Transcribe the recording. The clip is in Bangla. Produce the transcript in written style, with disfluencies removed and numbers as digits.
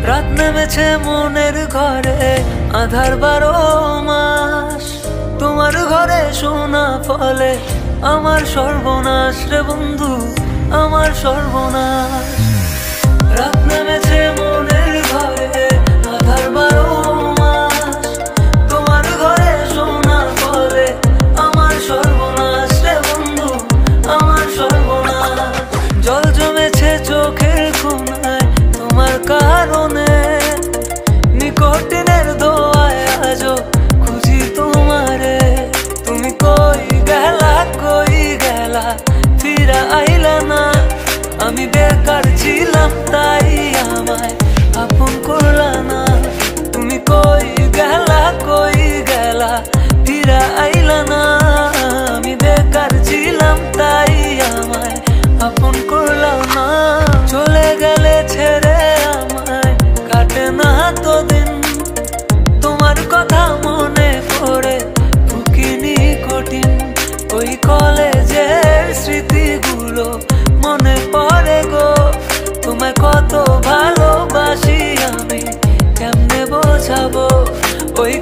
রাত নেমেছে মনের ঘরে আধার 12 মাস। তোমার ঘরে শোনা ফলে আমার সর্বনাশ রে বন্ধু, আমার সর্বনাশ। রাত নেমেছে মনের ঘরে আধার 12 মাস। তোমার ঘরে শোনা ফলে আমার সর্বনাশ রে বন্ধু, আমার সর্বনাশ। জল জমেছে চোখের কোণায় তোমার কারণে, নিকটিনের দোয়ায় আজও খুঁজি তোমারে। তুমি কই গেলা ফিরা আইলা না। আমি বেকার ছিলাম তাই আমায় আপন করলা না। তুমি কই গেলা ফিরা আইলা না। আমি বেকার ছিলাম তাই আমায় আপন করলা না। চলে গেলে ছেড়ে আমায় কাটে না তো দিন, তোমার কথা মনে পড়ে ফুকিনি কঠিন। ওই কলেজের স্মৃতিগুলো মনে পড়ে গো, তোমায় কত ভালোবাসি আমি কেমনে বোঝাবো। ওই